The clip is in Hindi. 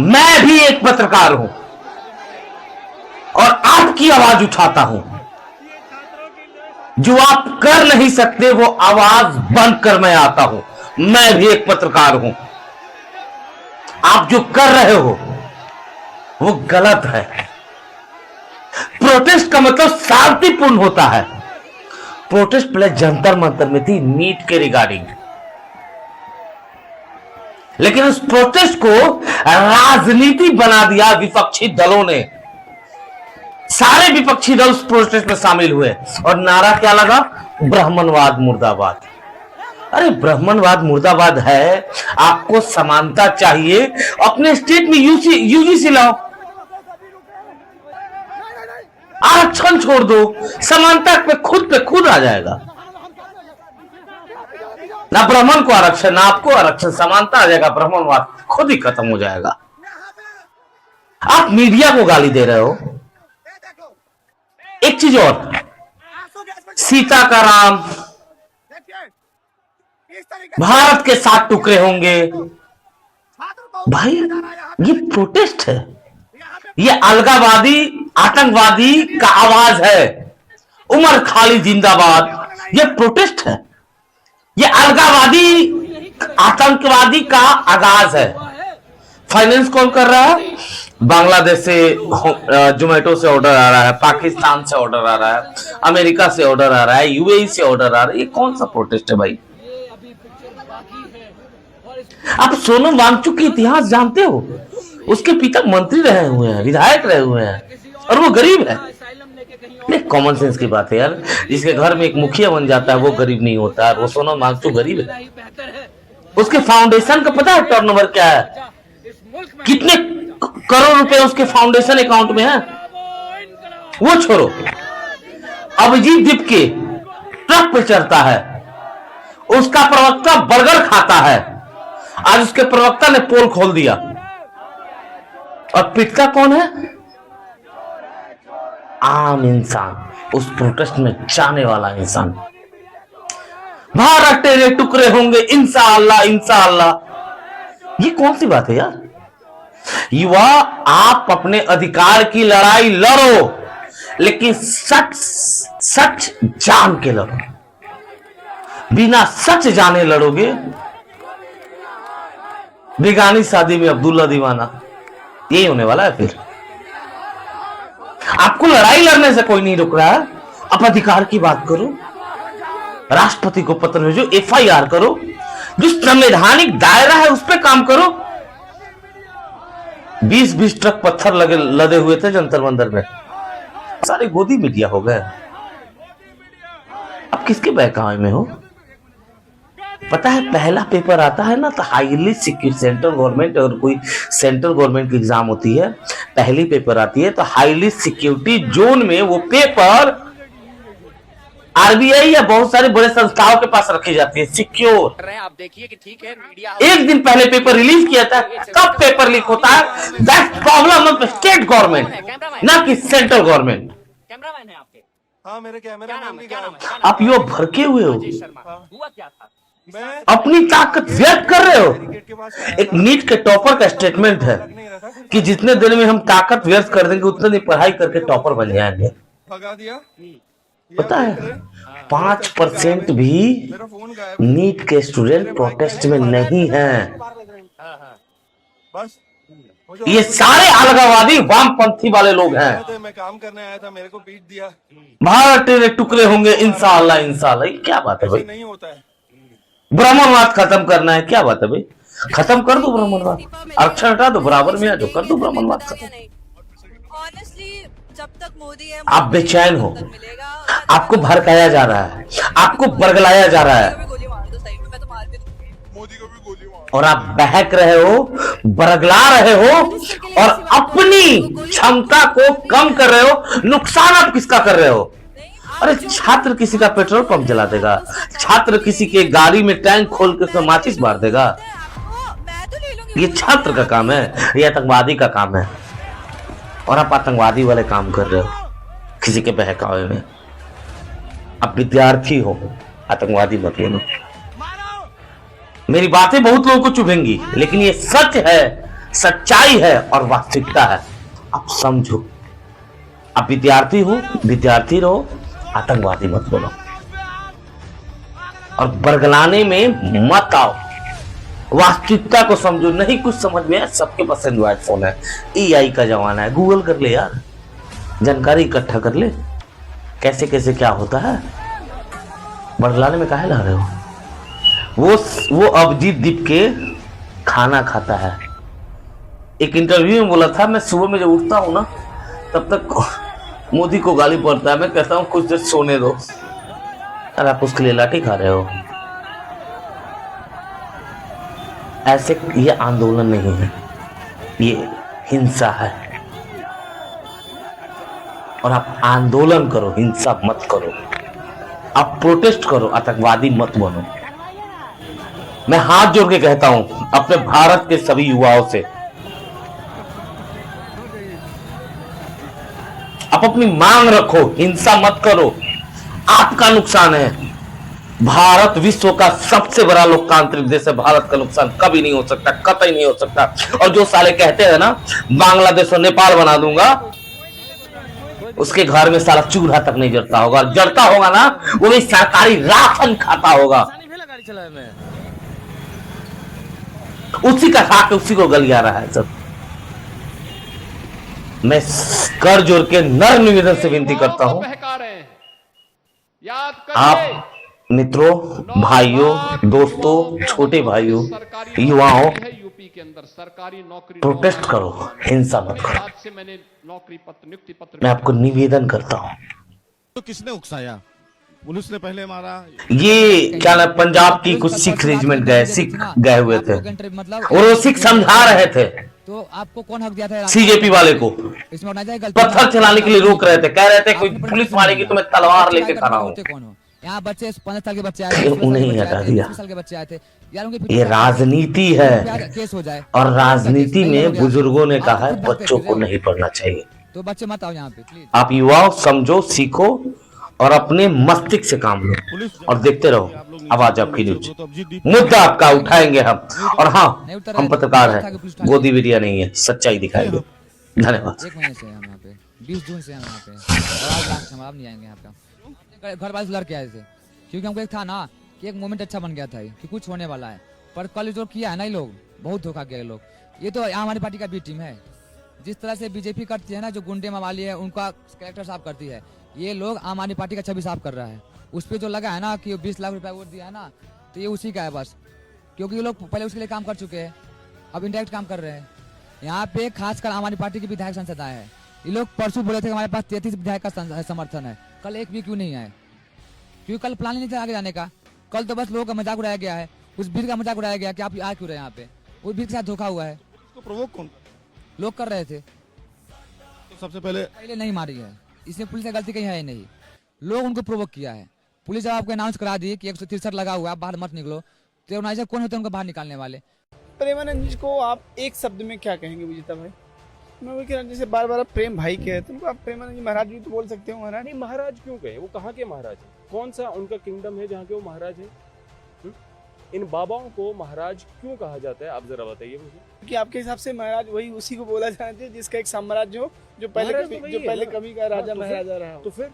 मैं भी एक पत्रकार हूं और आपकी आवाज उठाता हूं। जो आप कर नहीं सकते वो आवाज बनकर मैं आता हूं। मैं भी एक पत्रकार हूं। आप जो कर रहे हो वो गलत है। प्रोटेस्ट का मतलब शांतिपूर्ण होता है। प्रोटेस्ट पहले जंतर मंतर में थी नीट के रिगार्डिंग, लेकिन उस प्रोटेस्ट को राजनीति बना दिया विपक्षी दलों ने। सारे विपक्षी दल उस प्रोटेस्ट में शामिल हुए और नारा क्या लगा? ब्राह्मणवाद मुर्दाबाद। अरे ब्राह्मणवाद मुर्दाबाद है, आपको समानता चाहिए, अपने स्टेट में यूजीसी लाओ, आरक्षण छोड़ दो, समानता पे खुद आ जाएगा। ना ब्राह्मण को आरक्षण, ना आपको आरक्षण, समानता आ जाएगा, ब्राह्मणवाद खुद ही खत्म हो जाएगा। आप मीडिया को गाली दे रहे हो। एक चीज और, सीता का राम, भारत के 7 टुकड़े होंगे। भाई ये प्रोटेस्ट है, ये अलगावादी आतंकवादी का आवाज है। उमर खालिद जिंदाबाद, ये प्रोटेस्ट है, ये अलगावादी आतंकवादी का आगाज है। फाइनेंस कौन कर रहा है? बांग्लादेश से जोमेटो से ऑर्डर आ रहा है, पाकिस्तान से ऑर्डर आ रहा है, अमेरिका से ऑर्डर आ रहा है, यूएई से ऑर्डर आ रहा है। ये कौन सा प्रोटेस्ट है भाई? आप सोनम वांगचुक के इतिहास जानते हो? उसके पिता मंत्री रहे हुए हैं, विधायक रहे हुए हैं, और वो गरीब है। नहीं, कॉमन सेंस की बात है यार। जिसके घर में एक मुखिया बन जाता है वो गरीब नहीं होता है। वो सोनम वांगचुक गरीब है। उसके फाउंडेशन का पता है टर्नओवर क्या है? कितने करोड़ रुपए उसके फाउंडेशन अकाउंट में है? वो छोड़ो, अभिजीत दीपके ट्रक पे चढ़ता है, उसका प्रवक्ता बर्गर खाता है। आज उसके प्रवक्ता ने पोल खोल दिया, और पिटता कौन है? आम इंसान, उस प्रोटेस्ट में जाने वाला इंसान। भारत तेरे टुकड़े होंगे इंशाअल्लाह इंशाअल्लाह। ये कौन सी बात है यार? युवा, आप अपने अधिकार की लड़ाई लड़ो, लेकिन सच जान के लड़ो। बिना सच जाने लड़ोगे, बेगानी शादी में अब्दुल्ला दीवाना, यही होने वाला है। फिर आपको लड़ाई लड़ने से कोई नहीं रुक रहा है। आप अधिकार की बात करो, राष्ट्रपति को पत्र भेजो, एफआईआर करो, जो संवैधानिक दायरा है उस पर काम करो। 20-20 ट्रक पत्थर लदे हुए थे जंतर मंतर में, सारे गोदी मीडिया हो गए। अब किसके बहकावे में हो? पता है, पहला पेपर आता है ना तो हाईली सिक्योर, सेंट्रल गवर्नमेंट और कोई सेंट्रल गवर्नमेंट की एग्जाम होती है, पहली पेपर आती है तो हाईली सिक्योरिटी जोन में वो पेपर आरबीआई या बहुत सारे बड़े संस्थाओं के पास रखी जाती है, सिक्योर। आप देखिए कि ठीक है, मीडिया एक दिन पहले पेपर रिलीज किया था, कब पेपर लीक होता है? That's problem of state government, ना कि सेंट्रल गवर्नमेंट। कैमरामैन है आपके? हाँ, मेरे कैमरामैन। आप यो भड़के हुए हो, हुआ क्या था? अपनी ताकत व्यक्त कर रहे हो। एक नीट के टॉपर का स्टेटमेंट है कि जितने दिन में हम ताकत व्यक्त कर देंगे उतने दिन पढ़ाई करके टॉपर बन जाएंगे। भगा दिया। पता है 5% भी नीट के स्टूडेंट प्रोटेस्ट में नहीं हैं। बस ये सारे अलगावादी वामपंथी वाले लोग हैं। मैं काम करने आया था, मेरे को पीट दिया। भारत तेरे टुकड़े होंगे इंशाअल्लाह इंशाअल्लाह। क्या बात है भाई? नहीं होता है। ब्राह्मणवाद खत्म करना है, क्या बात है भाई? खत्म कर दो ब्राह्मणवाद, आरक्षण हटा दो, बराबर में आ जाओ, कर दो ब्राह्मणवाद खत्म। जब तक मोदी है, आप बेचैन हो, आपको भड़काया जा रहा है, आपको बरगलाया जा रहा है, मोदी को भी गोली मार, और आप बहक रहे हो, बरगला रहे हो, और अपनी क्षमता को कम कर रहे हो। नुकसान आप किसका कर रहे हो? अरे छात्र किसी का पेट्रोल पंप जला देगा, छात्र किसी के गाड़ी में टैंक खोल के उसमें माचिस मार देगा। ये छात्र का काम है, ये आतंकवादी का काम है, और आप आतंकवादी वाले काम कर रहे हो किसी के बहकावे में। आप विद्यार्थी हो, आतंकवादी मत बनो। मेरी बातें बहुत लोगों को चुभेंगी, लेकिन ये सच है, सच्चाई है और वास्तविकता है। आप समझो, आप विद्यार्थी हो, विद्यार्थी रहो, आतंकवादी मत बनो और बरगलाने में मत आओ। वास्तविकता को समझो। नहीं कुछ समझ में है, सबके पास एंड्रॉइड फोन है, एआई का जमाना है, गूगल कर ले यार, जानकारी इकट्ठा कर ले कैसे कैसे क्या होता है। बरगलाने में काहे ला रहे हो? वो अभिजीत दीप के खाना खाता है। एक इंटरव्यू में बोला था, मैं सुबह में जब उठता हूं ना तब तक मोदी को गाली पड़ता है, मैं कहता हूं कुछ देर सोने दो। अरे आप उसके लिए लाठी खा रहे हो। ऐसे ये आंदोलन नहीं है, ये हिंसा है। और आप आंदोलन करो, हिंसा मत करो। आप प्रोटेस्ट करो, आतंकवादी मत बनो। मैं हाथ जोड़ के कहता हूं अपने भारत के सभी युवाओं से, आप अपनी मांग रखो, हिंसा मत करो। आपका नुकसान है। भारत विश्व का सबसे बड़ा लोकतांत्रिक देश है, भारत का नुकसान कभी नहीं हो सकता, कतई नहीं हो सकता। और जो साले कहते हैं ना बांग्लादेश और नेपाल बना दूंगा, उसके घर में साला चूल्हा तक नहीं जलता होगा, जलता होगा ना वो भी सरकारी राशन खाता होगा, उसी का खा के उसी को गलिया रहा है सब। मैं कर जोड़ के नर निवेदन से विनती करता हूं, आप मित्रों, भाइयों, दोस्तों, छोटे भाइयों, युवाओं, यूपी के अंदर सरकारी नौकरी प्रोटेस्ट करो, हिंसा मत करो। आज से मैंने नौकरी पत्र नियुक्ति पत्र मैं आपको निवेदन करता हूं। तो किसने उकसाया? पुलिस ने पहले मारा। ये क्या ना, पंजाब की कुछ सिख रेजिमेंट गए, सिख गए हुए थे और वो सिख समझा रहे थे, तो आपको कौन हक दिया था सीजेपी वाले को इसमें पत्थर चलाने के लिए रोक रहे थे, कह रहे थे कोई पुलिस मारेगी तो मैं तलवार लेके खड़ा हूं। यहाँ बच्चे 15 साल के बच्चे आए थे, उन्हें हटा दिया। 20 साल के बच्चे आए थे यार, उनके ये राजनीति है केस हो जाए। और राजनीति में बुजुर्गों ने कहा है बच्चों को नहीं पढ़ना चाहिए। तो बच्चे मत आओ यहाँ पे प्लीज। आप युवाओं समझो, सीखो और अपने मस्तिष्क से काम लो और देखते रहो आवाज आपकी न्यूज। मुद्दा आपका उठाएंगे हम, और हाँ हम पत्रकार हैं, गोदी वीडियो नहीं है, सच्चाई दिखाएंगे। धन्यवाद। 1 महीने से हम यहाँ पे, 20 जून से हम यहाँ पे, और आज हम अब नहीं आएंगे यहाँ पे। घर वाले लड़ के आए थे क्योंकि हमको एक था ना कि एक मोमेंट अच्छा बन गया था कि कुछ होने वाला है, पर कल जो किया है ना ये लोग बहुत धोखा किया ये लोग। ये तो हमारी पार्टी का बी टीम है, जिस तरह से बीजेपी करती है ना, जो गुंडे मवाली है उनका कैरेक्टर साफ करती है, ये लोग आम आदमी पार्टी का छवि साफ कर रहा है। उस पर जो लगा है ना कि 20 लाख रुपया वोट दिया है ना, तो ये उसी का है बस, क्योंकि ये लोग पहले उसके लिए काम कर चुके हैं, अब इंडायरेक्ट काम कर रहे हैं। यहाँ पे खासकर आम आदमी पार्टी की विधायक सांसद आए हैं। ये लोग परसों बोले थे हमारे पास 33 विधायक का समर्थन है, कल एक भी क्यों नहीं आए? क्योंकि कल प्लान नहीं था आगे जाने का। कल तो बस लोगों का मजाक उड़ाया गया है, उस भीड़ का मजाक उड़ाया गया कि आप आ क्यों रहे यहाँ पे। उस भीड़ के साथ धोखा हुआ है, उसको प्रोवोक कौन? लोग कर रहे थे। तो सबसे पहले नहीं मारी है, इसमें पुलिस की गलती कहीं है ही नहीं, लोग उनको प्रोवोक किया है। पुलिस जब आपको अनाउंस करा दी कि 163 लगा हुआ है, बाहर मत निकलो, तो ऑर्गेनाइजर कौन होते हैं उनको बाहर निकालने वाले? प्रेमानंद जी को आप एक शब्द में क्या कहेंगे विजेता भाई? मैं वही कह रहा हूं, जैसे बार बार प्रेम भाई कहते हैं, उनको आप प्रेमानंद जी महाराज भी तो बोल सकते हो। महाराज नहीं, महाराज क्यों कहे? वो कहाँ के महाराज हैं? कौन सा उनका किंगडम है जहाँ के वो महाराज हैं? इन बाबाओं को महाराज क्यों कहा जाता है, आप जरा बताइए मुझे। कि आपके हिसाब से महाराज वही उसी को बोला जाना चाहिए जिसका एक साम्राज्य हो, जो पहले कभी का राजा महाराजा रहा हो। तो फिर